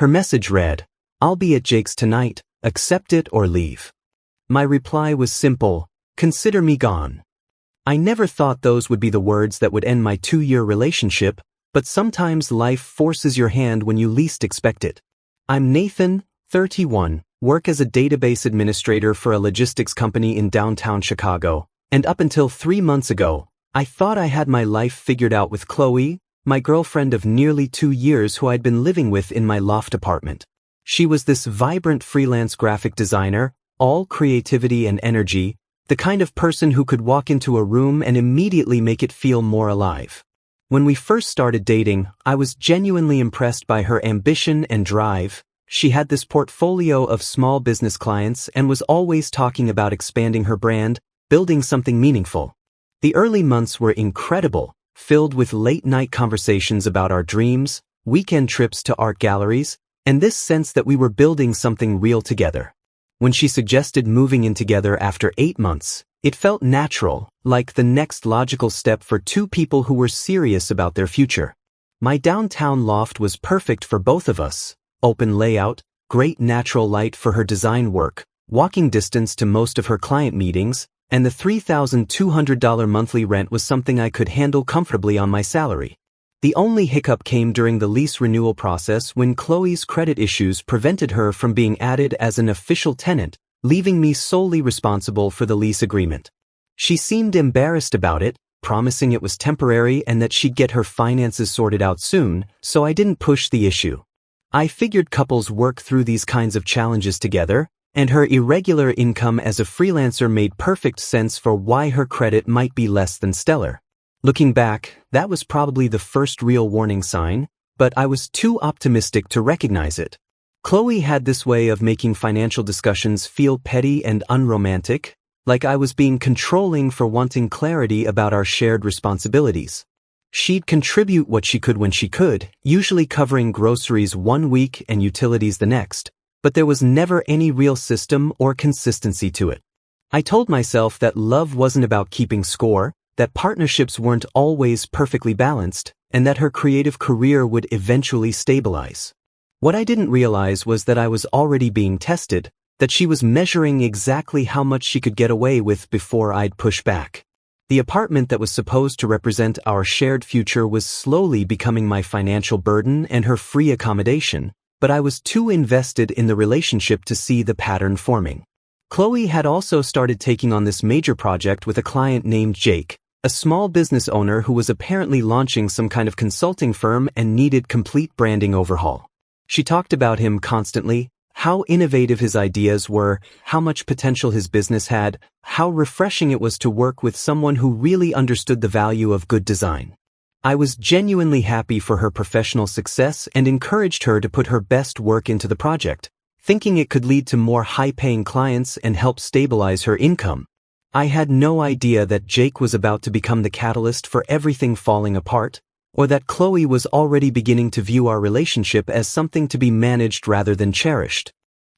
Her message read, "I'll be at Jake's tonight, accept it or leave." My reply was simple, "Consider me gone." I never thought those would be the words that would end my 2-year relationship, but sometimes life forces your hand when you least expect it. I'm Nathan, 31, work as a database administrator for a logistics company in downtown Chicago, and up until 3 months ago, I thought I had my life figured out with Chloe, my girlfriend of nearly 2 years who I'd been living with in my loft apartment. She was this vibrant freelance graphic designer, all creativity and energy, the kind of person who could walk into a room and immediately make it feel more alive. When we first started dating, I was genuinely impressed by her ambition and drive. She had this portfolio of small business clients and was always talking about expanding her brand, building something meaningful. The early months were incredible, filled with late-night conversations about our dreams, weekend trips to art galleries, and this sense that we were building something real together. When she suggested moving in together after 8 months, it felt natural, like the next logical step for two people who were serious about their future. My downtown loft was perfect for both of us. Open layout, great natural light for her design work, walking distance to most of her client meetings, and the $3,200 monthly rent was something I could handle comfortably on my salary. The only hiccup came during the lease renewal process when Chloe's credit issues prevented her from being added as an official tenant, leaving me solely responsible for the lease agreement. She seemed embarrassed about it, promising it was temporary and that she'd get her finances sorted out soon, so I didn't push the issue. I figured couples work through these kinds of challenges together, and her irregular income as a freelancer made perfect sense for why her credit might be less than stellar. Looking back, that was probably the first real warning sign, but I was too optimistic to recognize it. Chloe had this way of making financial discussions feel petty and unromantic, like I was being controlling for wanting clarity about our shared responsibilities. She'd contribute what she could when she could, usually covering groceries 1 week and utilities the next, but there was never any real system or consistency to it. I told myself that love wasn't about keeping score, that partnerships weren't always perfectly balanced, and that her creative career would eventually stabilize. What I didn't realize was that I was already being tested, that she was measuring exactly how much she could get away with before I'd push back. The apartment that was supposed to represent our shared future was slowly becoming my financial burden and her free accommodation, but I was too invested in the relationship to see the pattern forming. Chloe had also started taking on this major project with a client named Jake, a small business owner who was apparently launching some kind of consulting firm and needed complete branding overhaul. She talked about him constantly, how innovative his ideas were, how much potential his business had, how refreshing it was to work with someone who really understood the value of good design. I was genuinely happy for her professional success and encouraged her to put her best work into the project, thinking it could lead to more high-paying clients and help stabilize her income. I had no idea that Jake was about to become the catalyst for everything falling apart, or that Chloe was already beginning to view our relationship as something to be managed rather than cherished.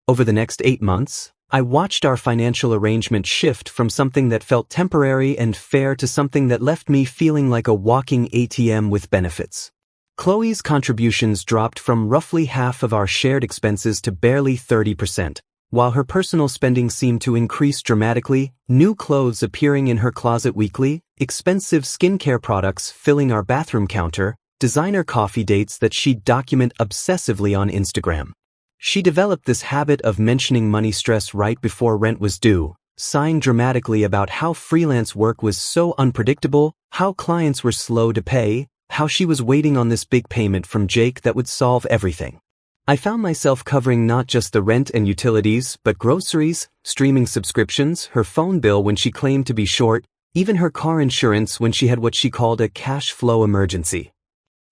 Over the next 8 months, I watched our financial arrangement shift from something that felt temporary and fair to something that left me feeling like a walking ATM with benefits. Chloe's contributions dropped from roughly half of our shared expenses to barely 30%, while her personal spending seemed to increase dramatically, new clothes appearing in her closet weekly, expensive skincare products filling our bathroom counter, designer coffee dates that she'd document obsessively on Instagram. She developed this habit of mentioning money stress right before rent was due, sighing dramatically about how freelance work was so unpredictable, how clients were slow to pay, how she was waiting on this big payment from Jake that would solve everything. I found myself covering not just the rent and utilities, but groceries, streaming subscriptions, her phone bill when she claimed to be short, even her car insurance when she had what she called a cash flow emergency.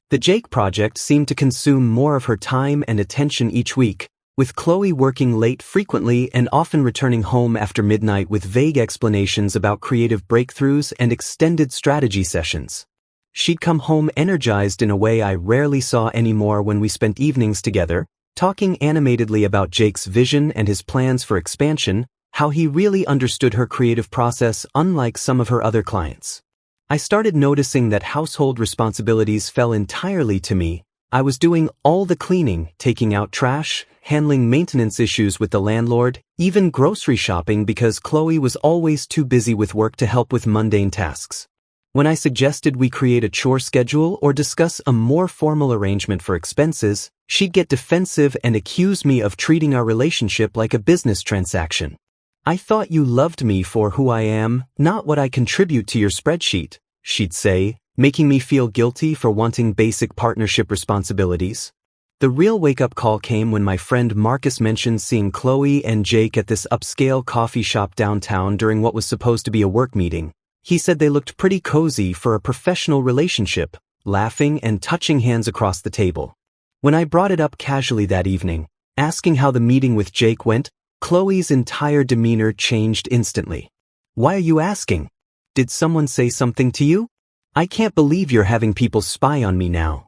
The Jake project seemed to consume more of her time and attention each week, with Chloe working late frequently and often returning home after midnight with vague explanations about creative breakthroughs and extended strategy sessions. She'd come home energized in a way I rarely saw anymore when we spent evenings together, talking animatedly about Jake's vision and his plans for expansion, how he really understood her creative process unlike some of her other clients. I started noticing that household responsibilities fell entirely to me, I was doing all the cleaning, taking out trash, handling maintenance issues with the landlord, even grocery shopping because Chloe was always too busy with work to help with mundane tasks. When I suggested we create a chore schedule or discuss a more formal arrangement for expenses, she'd get defensive and accuse me of treating our relationship like a business transaction. "I thought you loved me for who I am, not what I contribute to your spreadsheet," she'd say, making me feel guilty for wanting basic partnership responsibilities. The real wake-up call came when my friend Marcus mentioned seeing Chloe and Jake at this upscale coffee shop downtown during what was supposed to be a work meeting. He said they looked pretty cozy for a professional relationship, laughing and touching hands across the table. When I brought it up casually that evening, asking how the meeting with Jake went, Chloe's entire demeanor changed instantly. "Why are you asking? Did someone say something to you? I can't believe you're having people spy on me now."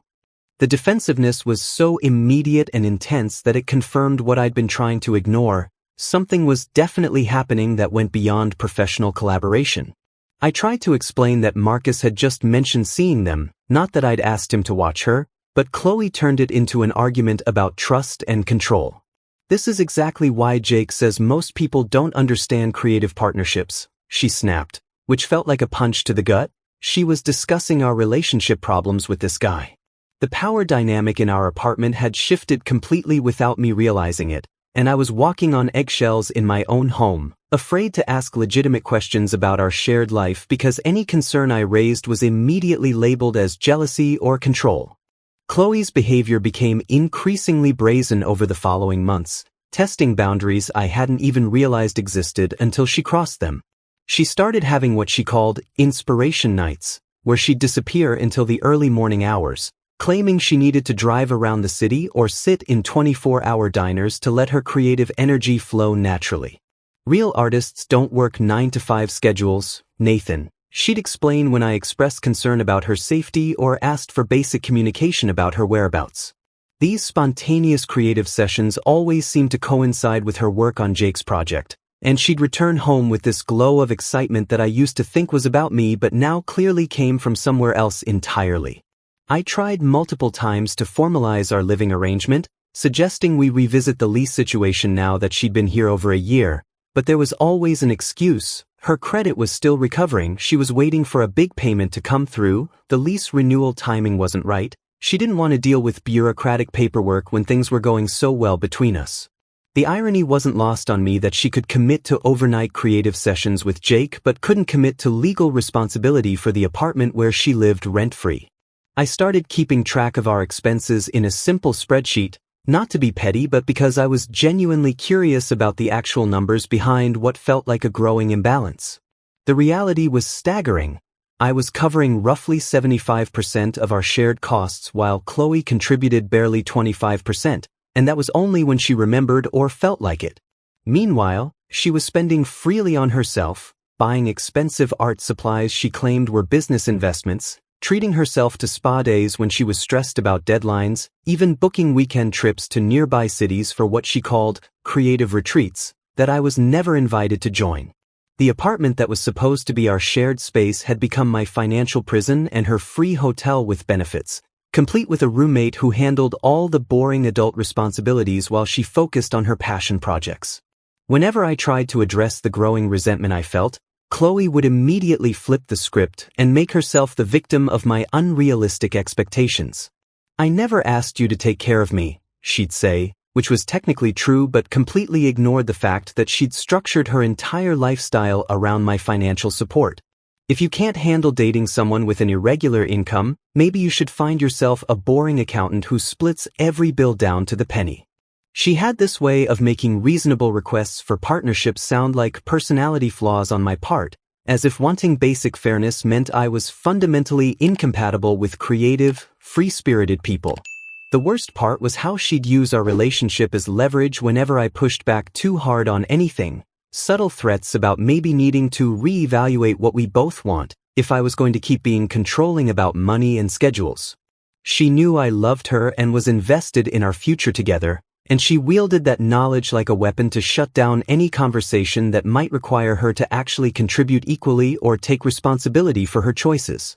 The defensiveness was so immediate and intense that it confirmed what I'd been trying to ignore. Something was definitely happening that went beyond professional collaboration. I tried to explain that Marcus had just mentioned seeing them, not that I'd asked him to watch her, but Chloe turned it into an argument about trust and control. "This is exactly why Jake says most people don't understand creative partnerships," she snapped, which felt like a punch to the gut. She was discussing our relationship problems with this guy. The power dynamic in our apartment had shifted completely without me realizing it, and I was walking on eggshells in my own home, afraid to ask legitimate questions about our shared life because any concern I raised was immediately labeled as jealousy or control. Chloe's behavior became increasingly brazen over the following months, testing boundaries I hadn't even realized existed until she crossed them. She started having what she called inspiration nights, where she'd disappear until the early morning hours, claiming she needed to drive around the city or sit in 24-hour diners to let her creative energy flow naturally. "Real artists don't work 9-to-5 schedules, Nathan," she'd explain when I expressed concern about her safety or asked for basic communication about her whereabouts. These spontaneous creative sessions always seemed to coincide with her work on Jake's project, and she'd return home with this glow of excitement that I used to think was about me but now clearly came from somewhere else entirely. I tried multiple times to formalize our living arrangement, suggesting we revisit the lease situation now that she'd been here over a year, but there was always an excuse. Her credit was still recovering, she was waiting for a big payment to come through, the lease renewal timing wasn't right, she didn't want to deal with bureaucratic paperwork when things were going so well between us. The irony wasn't lost on me that she could commit to overnight creative sessions with Jake but couldn't commit to legal responsibility for the apartment where she lived rent-free. I started keeping track of our expenses in a simple spreadsheet, not to be petty but because I was genuinely curious about the actual numbers behind what felt like a growing imbalance. The reality was staggering. I was covering roughly 75% of our shared costs while Chloe contributed barely 25%, and that was only when she remembered or felt like it. Meanwhile, she was spending freely on herself, buying expensive art supplies she claimed were business investments, treating herself to spa days when she was stressed about deadlines, even booking weekend trips to nearby cities for what she called creative retreats that I was never invited to join. The apartment that was supposed to be our shared space had become my financial prison and her free hotel with benefits, complete with a roommate who handled all the boring adult responsibilities while she focused on her passion projects. Whenever I tried to address the growing resentment I felt, Chloe would immediately flip the script and make herself the victim of my unrealistic expectations. "I never asked you to take care of me," she'd say, which was technically true but completely ignored the fact that she'd structured her entire lifestyle around my financial support. "If you can't handle dating someone with an irregular income, maybe you should find yourself a boring accountant who splits every bill down to the penny." She had this way of making reasonable requests for partnerships sound like personality flaws on my part, as if wanting basic fairness meant I was fundamentally incompatible with creative, free-spirited people. The worst part was how she'd use our relationship as leverage whenever I pushed back too hard on anything, subtle threats about maybe needing to reevaluate what we both want if I was going to keep being controlling about money and schedules. She knew I loved her and was invested in our future together, and she wielded that knowledge like a weapon to shut down any conversation that might require her to actually contribute equally or take responsibility for her choices.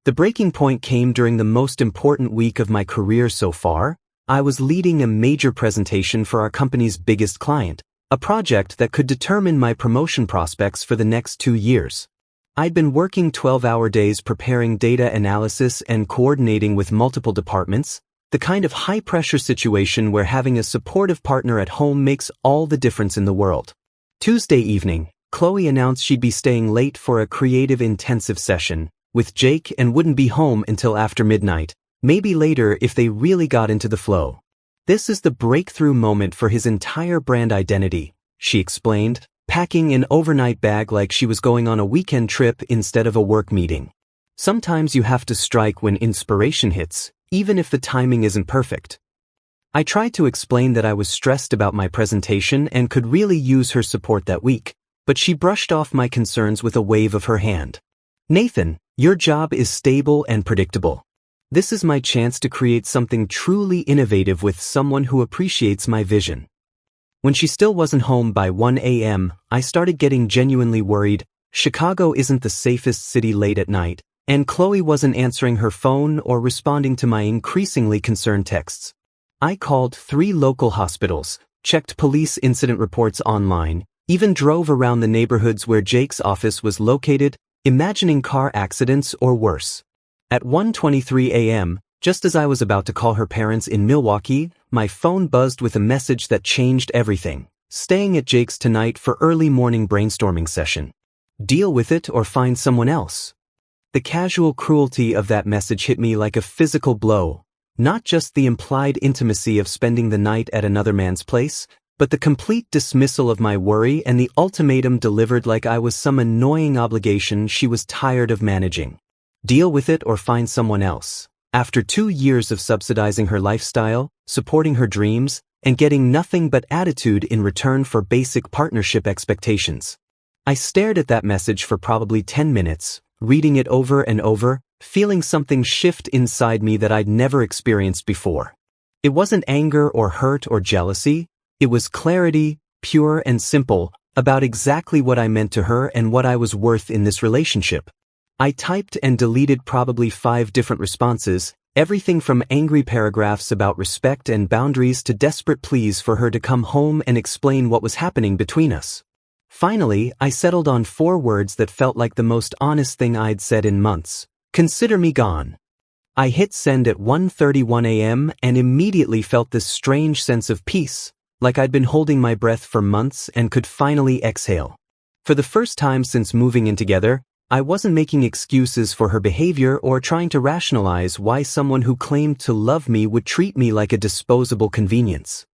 The breaking point came during the most important week of my career so far. I was leading a major presentation for our company's biggest client, a project that could determine my promotion prospects for the next 2 years. I'd been working 12-hour days preparing data analysis and coordinating with multiple departments, the kind of high-pressure situation where having a supportive partner at home makes all the difference in the world. Tuesday evening, Chloe announced she'd be staying late for a creative intensive session with Jake and wouldn't be home until after midnight, maybe later if they really got into the flow. This is the breakthrough moment for his entire brand identity, she explained, packing an overnight bag like she was going on a weekend trip instead of a work meeting. Sometimes you have to strike when inspiration hits, even if the timing isn't perfect. I tried to explain that I was stressed about my presentation and could really use her support that week, but she brushed off my concerns with a wave of her hand. Nathan, your job is stable and predictable. This is my chance to create something truly innovative with someone who appreciates my vision. When she still wasn't home by 1 a.m., I started getting genuinely worried. Chicago isn't the safest city late at night, and Chloe wasn't answering her phone or responding to my increasingly concerned texts. I called 3 local hospitals, checked police incident reports online, even drove around the neighborhoods where Jake's office was located, imagining car accidents or worse. At 1:23 a.m., just as I was about to call her parents in Milwaukee, my phone buzzed with a message that changed everything. Staying at Jake's tonight for early morning brainstorming session. Deal with it or find someone else. The casual cruelty of that message hit me like a physical blow, not just the implied intimacy of spending the night at another man's place, but the complete dismissal of my worry and the ultimatum delivered like I was some annoying obligation she was tired of managing. Deal with it or find someone else. After 2 years of subsidizing her lifestyle, supporting her dreams, and getting nothing but attitude in return for basic partnership expectations. I stared at that message for probably 10 minutes, reading it over and over, feeling something shift inside me that I'd never experienced before. It wasn't anger or hurt or jealousy, it was clarity, pure and simple, about exactly what I meant to her and what I was worth in this relationship. I typed and deleted probably 5 different responses, everything from angry paragraphs about respect and boundaries to desperate pleas for her to come home and explain what was happening between us. Finally, I settled on 4 words that felt like the most honest thing I'd said in months. Consider me gone. I hit send at 1:31 a.m. and immediately felt this strange sense of peace, like I'd been holding my breath for months and could finally exhale. For the first time since moving in together, I wasn't making excuses for her behavior or trying to rationalize why someone who claimed to love me would treat me like a disposable convenience.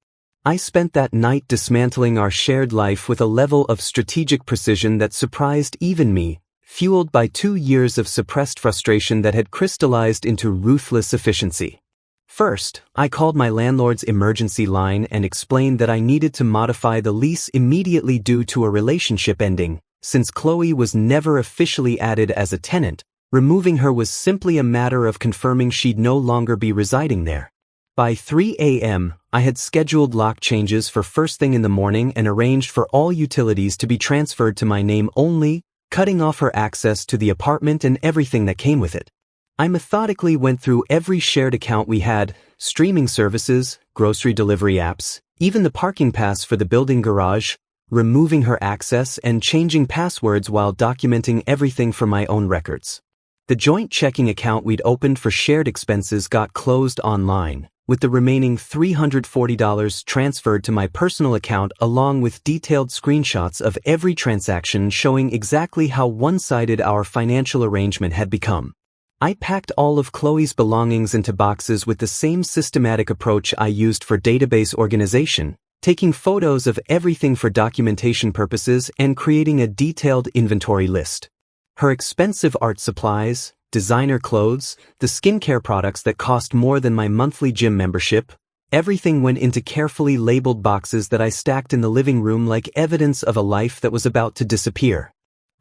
I spent that night dismantling our shared life with a level of strategic precision that surprised even me, fueled by 2 years of suppressed frustration that had crystallized into ruthless efficiency. First, I called my landlord's emergency line and explained that I needed to modify the lease immediately due to a relationship ending. Since Chloe was never officially added as a tenant, removing her was simply a matter of confirming she'd no longer be residing there. By 3 a.m., I had scheduled lock changes for first thing in the morning and arranged for all utilities to be transferred to my name only, cutting off her access to the apartment and everything that came with it. I methodically went through every shared account we had, streaming services, grocery delivery apps, even the parking pass for the building garage, removing her access and changing passwords while documenting everything for my own records. The joint checking account we'd opened for shared expenses got closed online, with the remaining $340 transferred to my personal account along with detailed screenshots of every transaction showing exactly how one-sided our financial arrangement had become. I packed all of Chloe's belongings into boxes with the same systematic approach I used for database organization, taking photos of everything for documentation purposes and creating a detailed inventory list. Her expensive art supplies, designer clothes, the skincare products that cost more than my monthly gym membership, everything went into carefully labeled boxes that I stacked in the living room like evidence of a life that was about to disappear.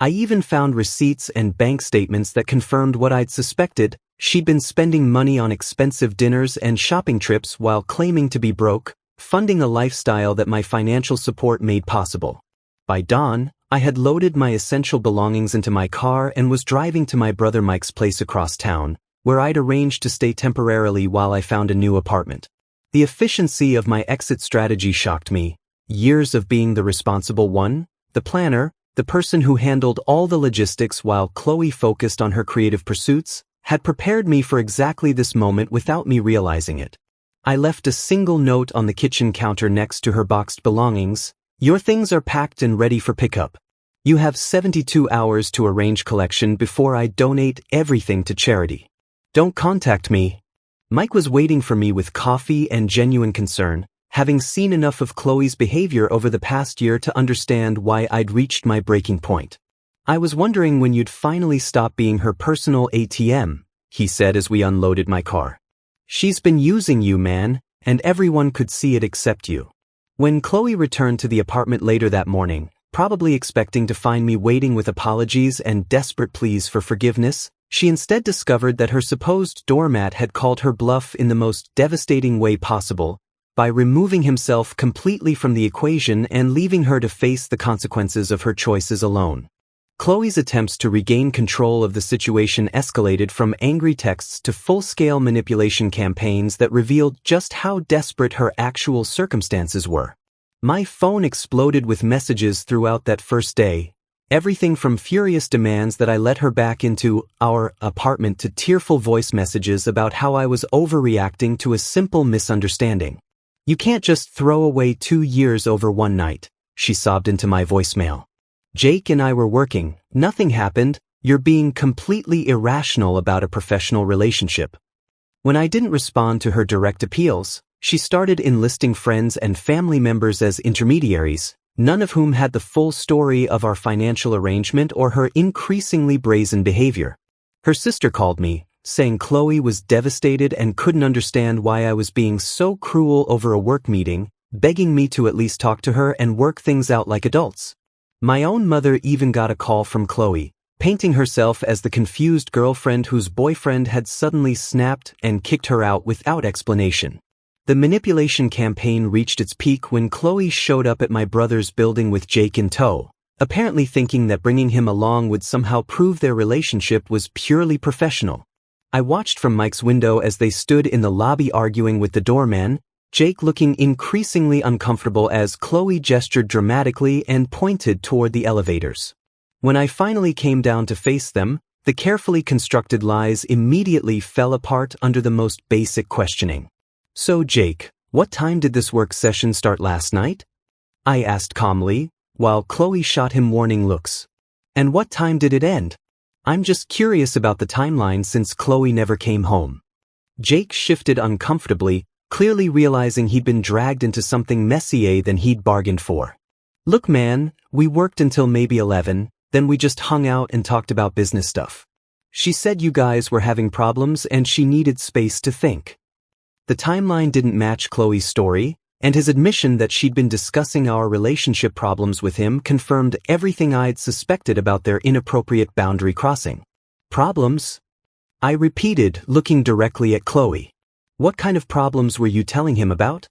I even found receipts and bank statements that confirmed what I'd suspected: she'd been spending money on expensive dinners and shopping trips while claiming to be broke, funding a lifestyle that my financial support made possible. By dawn, I had loaded my essential belongings into my car and was driving to my brother Mike's place across town, where I'd arranged to stay temporarily while I found a new apartment. The efficiency of my exit strategy shocked me. Years of being the responsible one, the planner, the person who handled all the logistics while Chloe focused on her creative pursuits, had prepared me for exactly this moment without me realizing it. I left a single note on the kitchen counter next to her boxed belongings. Your things are packed and ready for pickup. You have 72 hours to arrange collection before I donate everything to charity. Don't contact me. Mike was waiting for me with coffee and genuine concern, having seen enough of Chloe's behavior over the past year to understand why I'd reached my breaking point. I was wondering when you'd finally stop being her personal ATM, he said as we unloaded my car. She's been using you, man, and everyone could see it except you. When Chloe returned to the apartment later that morning, probably expecting to find me waiting with apologies and desperate pleas for forgiveness, she instead discovered that her supposed doormat had called her bluff in the most devastating way possible, by removing himself completely from the equation and leaving her to face the consequences of her choices alone. Chloe's attempts to regain control of the situation escalated from angry texts to full-scale manipulation campaigns that revealed just how desperate her actual circumstances were. My phone exploded with messages throughout that first day, everything from furious demands that I let her back into our apartment to tearful voice messages about how I was overreacting to a simple misunderstanding. You can't just throw away 2 years over one night, she sobbed into my voicemail. Jake and I were working, nothing happened, you're being completely irrational about a professional relationship. When I didn't respond to her direct appeals, she started enlisting friends and family members as intermediaries, none of whom had the full story of our financial arrangement or her increasingly brazen behavior. Her sister called me, saying Chloe was devastated and couldn't understand why I was being so cruel over a work meeting, begging me to at least talk to her and work things out like adults. My own mother even got a call from Chloe, painting herself as the confused girlfriend whose boyfriend had suddenly snapped and kicked her out without explanation. The manipulation campaign reached its peak when Chloe showed up at my brother's building with Jake in tow, apparently thinking that bringing him along would somehow prove their relationship was purely professional. I watched from Mike's window as they stood in the lobby arguing with the doorman, Jake looking increasingly uncomfortable as Chloe gestured dramatically and pointed toward the elevators. When I finally came down to face them, the carefully constructed lies immediately fell apart under the most basic questioning. So Jake, what time did this work session start last night? I asked calmly, while Chloe shot him warning looks. And what time did it end? I'm just curious about the timeline since Chloe never came home. Jake shifted uncomfortably, clearly realizing he'd been dragged into something messier than he'd bargained for. Look man, we worked until maybe 11, then we just hung out and talked about business stuff. She said you guys were having problems and she needed space to think. The timeline didn't match Chloe's story, and his admission that she'd been discussing our relationship problems with him confirmed everything I'd suspected about their inappropriate boundary crossing. Problems? I repeated, looking directly at Chloe. What kind of problems were you telling him about?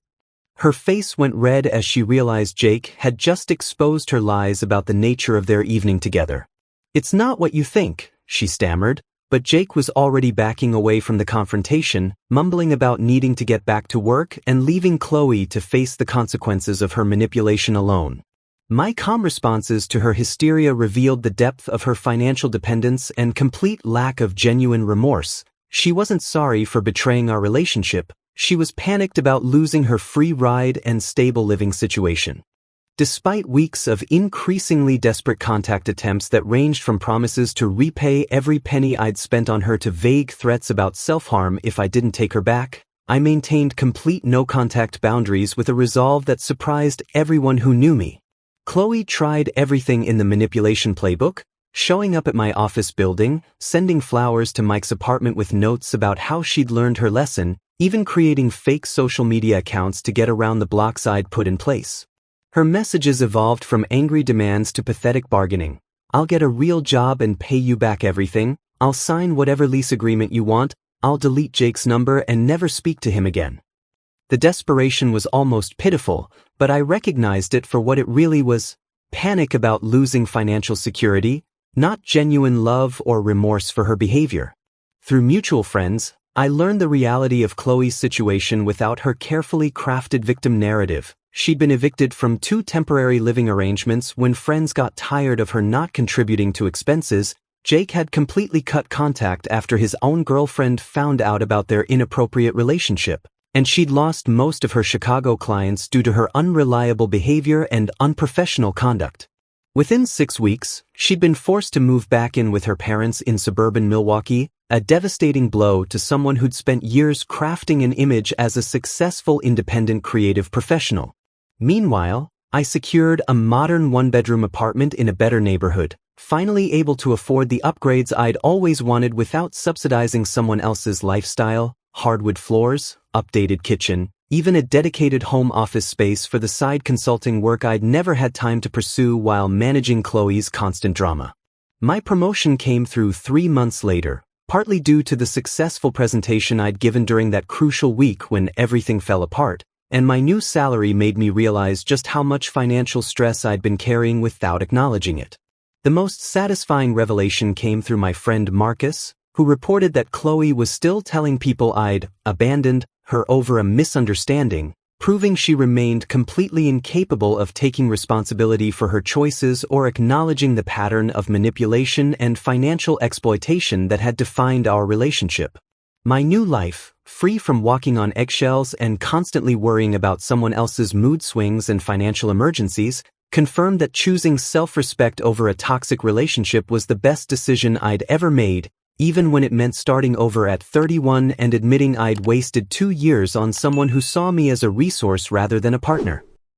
Her face went red as she realized Jake had just exposed her lies about the nature of their evening together. It's not what you think, she stammered, but Jake was already backing away from the confrontation, mumbling about needing to get back to work and leaving Chloe to face the consequences of her manipulation alone. My calm responses to her hysteria revealed the depth of her financial dependence and complete lack of genuine remorse. She wasn't sorry for betraying our relationship, she was panicked about losing her free ride and stable living situation. Despite weeks of increasingly desperate contact attempts that ranged from promises to repay every penny I'd spent on her to vague threats about self-harm if I didn't take her back, I maintained complete no-contact boundaries with a resolve that surprised everyone who knew me. Chloe tried everything in the manipulation playbook, showing up at my office building, sending flowers to Mike's apartment with notes about how she'd learned her lesson, even creating fake social media accounts to get around the blocks I'd put in place. Her messages evolved from angry demands to pathetic bargaining. I'll get a real job and pay you back everything, I'll sign whatever lease agreement you want, I'll delete Jake's number and never speak to him again. The desperation was almost pitiful, but I recognized it for what it really was, panic about losing financial security, not genuine love or remorse for her behavior. Through mutual friends, I learned the reality of Chloe's situation without her carefully crafted victim narrative. She'd been evicted from 2 temporary living arrangements when friends got tired of her not contributing to expenses. Jake had completely cut contact after his own girlfriend found out about their inappropriate relationship, and she'd lost most of her Chicago clients due to her unreliable behavior and unprofessional conduct. Within 6 weeks, she'd been forced to move back in with her parents in suburban Milwaukee, a devastating blow to someone who'd spent years crafting an image as a successful independent creative professional. Meanwhile, I secured a modern 1-bedroom apartment in a better neighborhood, finally able to afford the upgrades I'd always wanted without subsidizing someone else's lifestyle: hardwood floors, updated kitchen, even a dedicated home office space for the side consulting work I'd never had time to pursue while managing Chloe's constant drama. My promotion came through 3 months later, partly due to the successful presentation I'd given during that crucial week when everything fell apart, and my new salary made me realize just how much financial stress I'd been carrying without acknowledging it. The most satisfying revelation came through my friend Marcus, who reported that Chloe was still telling people I'd abandoned her over a misunderstanding, proving she remained completely incapable of taking responsibility for her choices or acknowledging the pattern of manipulation and financial exploitation that had defined our relationship. My new life, free from walking on eggshells and constantly worrying about someone else's mood swings and financial emergencies, confirmed that choosing self-respect over a toxic relationship was the best decision I'd ever made, even when it meant starting over at 31 and admitting I'd wasted 2 years on someone who saw me as a resource rather than a partner.